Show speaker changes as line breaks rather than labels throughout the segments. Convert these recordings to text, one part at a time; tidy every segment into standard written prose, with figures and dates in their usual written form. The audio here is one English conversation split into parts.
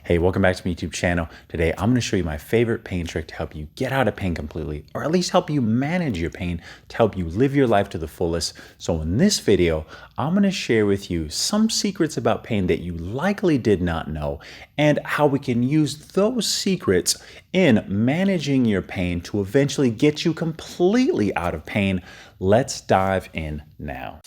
Hey, welcome back to my YouTube channel. Today, I'm going to show you my favorite pain trick to help you get out of pain completely, or at least help you manage your pain, to help you live your life to the fullest. So in this video, I'm going to share with you some secrets about pain that you likely did not know, and how we can use those secrets in managing your pain to eventually get you completely out of pain. Let's dive in now.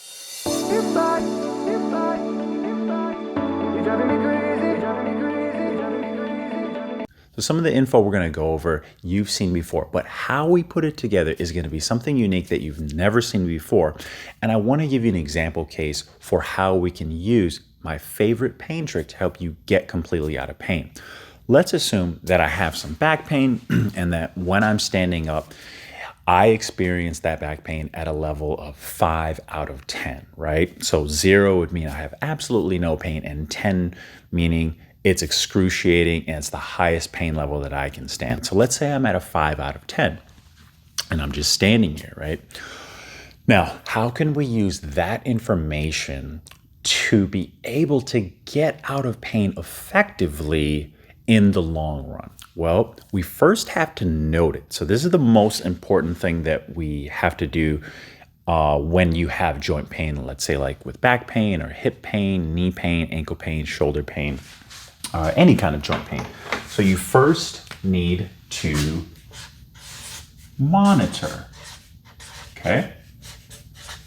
So some of the info we're going to go over, you've seen before, but how we put it together is going to be something unique that you've never seen before. And I want to give you an example case for how we can use my favorite pain trick to help you get completely out of pain. Let's assume that I have some back pain and that when I'm standing up, I experience that back pain at a level of 5 out of 10, right? So 0 would mean I have absolutely no pain, and 10 meaning it's excruciating and it's the highest pain level that I can stand. So let's say I'm at a 5 out of 10 and I'm just standing here, right? Now, how can we use that information to be able to get out of pain effectively in the long run? Well, we first have to note it. So this is the most important thing that we have to do when you have joint pain, let's say like with back pain or hip pain, knee pain, ankle pain, shoulder pain, any kind of joint pain. So you first need to monitor, okay?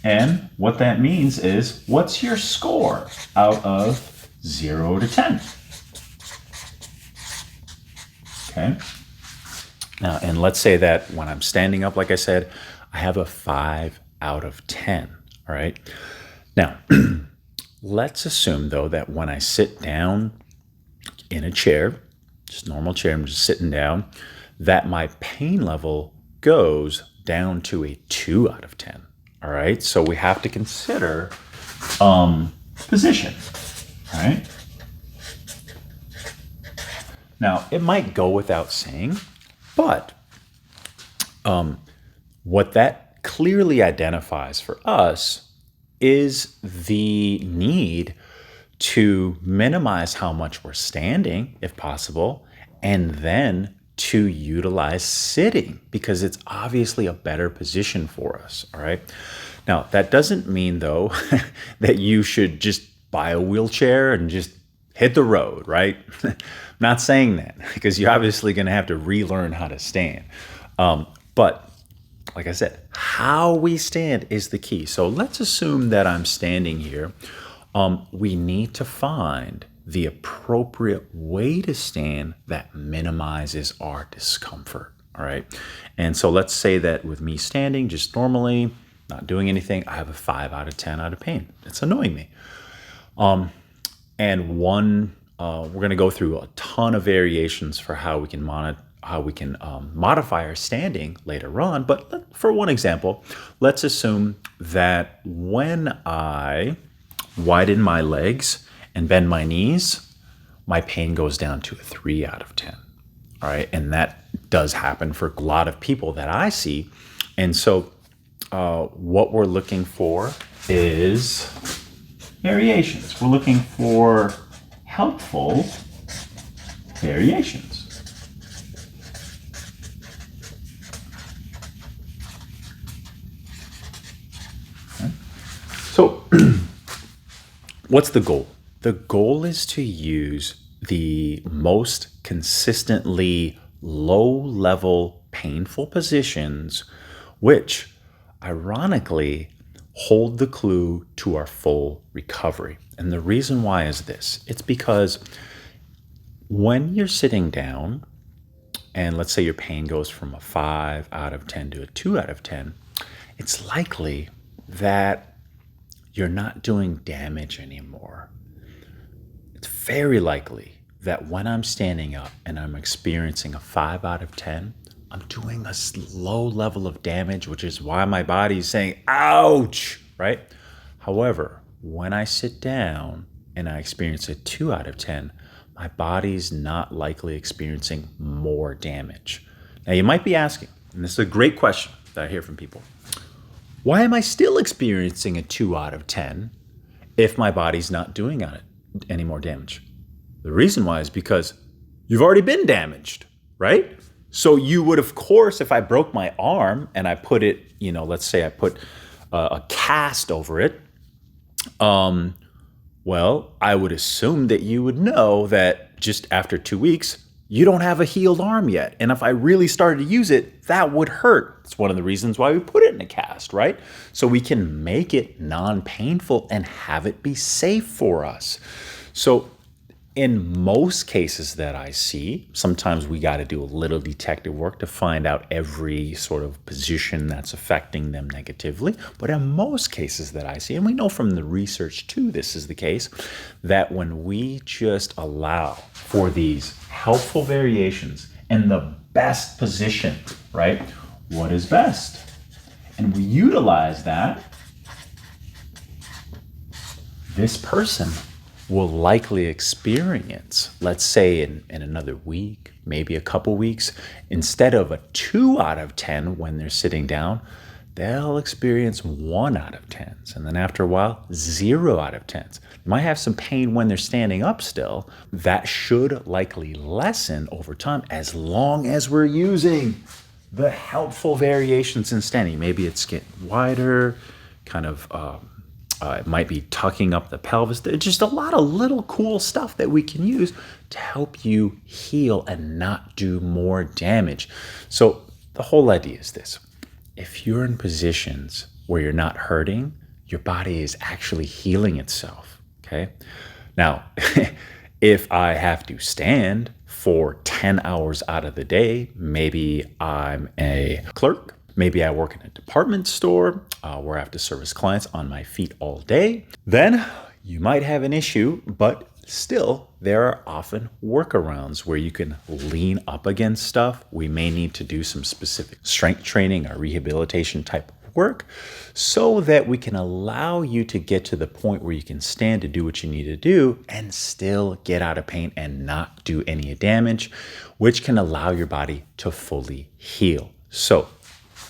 And what that means is, what's your score out of 0 to 10? Okay. Now, and let's say that when I'm standing up, like I said, I have a 5 out of 10, all right? Now, let's assume though that when I sit down in a chair, just normal chair, I'm just sitting down, that my pain level goes down to a 2 out of 10, all right? So we have to consider position, all right? Now, it might go without saying, but what that clearly identifies for us is the need to minimize how much we're standing, if possible, and then to utilize sitting, because it's obviously a better position for us, all right? Now, that doesn't mean, though, that you should just buy a wheelchair and just hit the road, right? I'm not saying that, because you're obviously going to have to relearn how to stand. But like I said, how we stand is the key. So let's assume that I'm standing here. We need to find the appropriate way to stand that minimizes our discomfort, all right? And so let's say that with me standing just normally, not doing anything, I have a 5 out of 10 out of pain. It's annoying me. And we're going to go through a ton of variations for how we can modify our standing later on. But for one example, let's assume that when I widen my legs and bend my knees, my pain goes down to a 3 out of 10. All right, and that does happen for a lot of people that I see. And so what we're looking for is variations. We're looking for helpful variations. Okay. So what's the goal? The goal is to use the most consistently low-level painful positions, which ironically hold the clue to our full recovery. And the reason why is this. It's because when you're sitting down, and let's say your pain goes from a 5 out of 10 to a 2 out of 10, it's likely that you're not doing damage anymore. It's very likely that when I'm standing up and I'm experiencing a 5 out of 10, I'm doing a low level of damage, which is why my body is saying, ouch, right? However, when I sit down and I experience a 2 out of 10, my body's not likely experiencing more damage. Now, you might be asking, and this is a great question that I hear from people, why am I still experiencing a 2 out of 10 if my body's not doing any more damage? The reason why is because you've already been damaged, right? So you would, of course, if I broke my arm and I put it, let's say I put a cast over it, well, I would assume that you would know that just after 2 weeks, you don't have a healed arm yet. And if I really started to use it, that would hurt. It's one of the reasons why we put it in a cast, right? So we can make it non-painful and have it be safe for us. So in most cases that I see, sometimes we got to do a little detective work to find out every sort of position that's affecting them negatively. But in most cases that I see, and we know from the research too, this is the case, that when we just allow for these helpful variations in the best position, right? What is best? And we utilize that, this person will likely experience, let's say in another week, maybe a couple weeks, instead of a 2 out of 10 when they're sitting down, they'll experience 1 out of 10s. And then after a while, 0 out of 10s. They might have some pain when they're standing up still. That should likely lessen over time as long as we're using the helpful variations in standing. Maybe it's getting wider, kind of it might be tucking up the pelvis. There's just a lot of little cool stuff that we can use to help you heal and not do more damage. So the whole idea is this. If you're in positions where you're not hurting, your body is actually healing itself, okay? Now, if I have to stand for 10 hours out of the day, maybe I'm a clerk, maybe I work in a department store where I have to service clients on my feet all day, then you might have an issue, but still, there are often workarounds where you can lean up against stuff. We may need to do some specific strength training or rehabilitation type of work so that we can allow you to get to the point where you can stand to do what you need to do and still get out of pain and not do any damage, which can allow your body to fully heal. So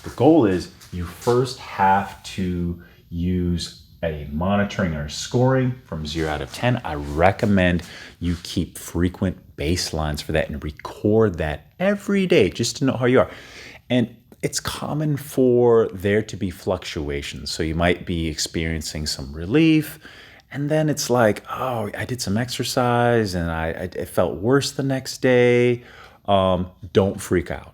the goal is you first have to use a monitoring or scoring from 0 out of 10. I recommend you keep frequent baselines for that and record that every day just to know how you are. And it's common for there to be fluctuations. So you might be experiencing some relief, and then it's like, oh, I did some exercise and it felt worse the next day. Don't freak out.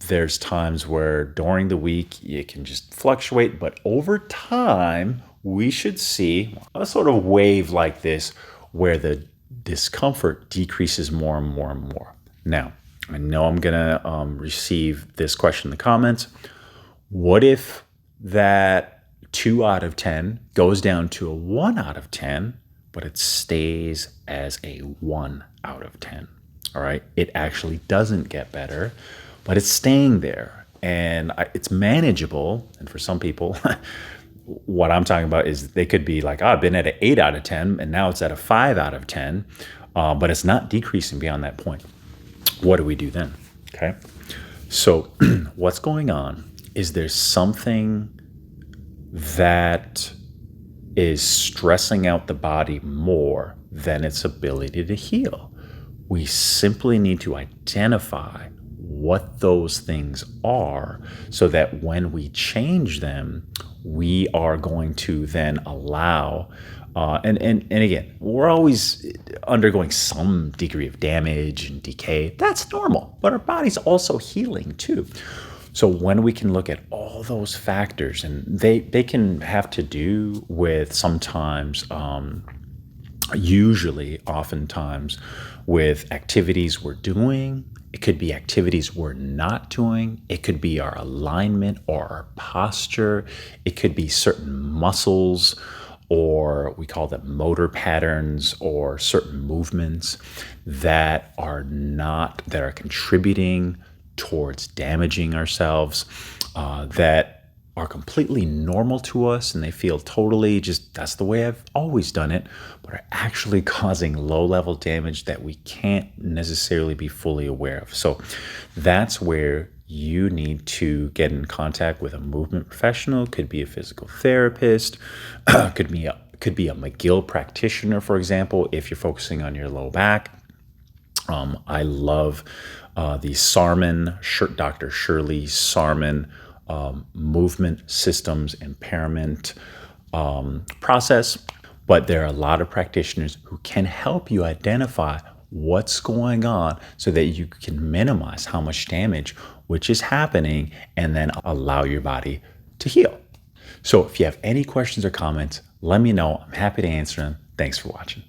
There's times where during the week it can just fluctuate, but over time, we should see a sort of wave like this where the discomfort decreases more and more and more. Now, I know I'm going to receive this question in the comments. What if that 2 out of 10 goes down to a 1 out of 10, but it stays as a 1 out of 10? All right. It actually doesn't get better, but it's staying there and it's manageable. And for some people, what I'm talking about is they could be like, oh, I've been at an 8 out of 10 and now it's at a 5 out of 10, but it's not decreasing beyond that point. What do we do then? Okay. So what's going on is there's something that is stressing out the body more than its ability to heal. We simply need to identify what those things are so that when we change them, we are going to then allow, and again, we're always undergoing some degree of damage and decay. That's normal, but our body's also healing too. So when we can look at all those factors, and they can have to do with sometimes, usually, oftentimes, with activities we're doing. It could be activities we're not doing. It could be our alignment or our posture. It could be certain muscles, or we call them motor patterns, or certain movements that are contributing towards damaging ourselves, that are completely normal to us and they feel totally just, that's the way I've always done it, but are actually causing low-level damage that we can't necessarily be fully aware of. So that's where you need to get in contact with a movement professional. Could be a physical therapist, could be could be a McGill practitioner, for example, if you're focusing on your low back. I love the Dr. Shirley Sarman movement systems impairment process. But there are a lot of practitioners who can help you identify what's going on so that you can minimize how much damage which is happening and then allow your body to heal. So if you have any questions or comments, let me know. I'm happy to answer them. Thanks for watching.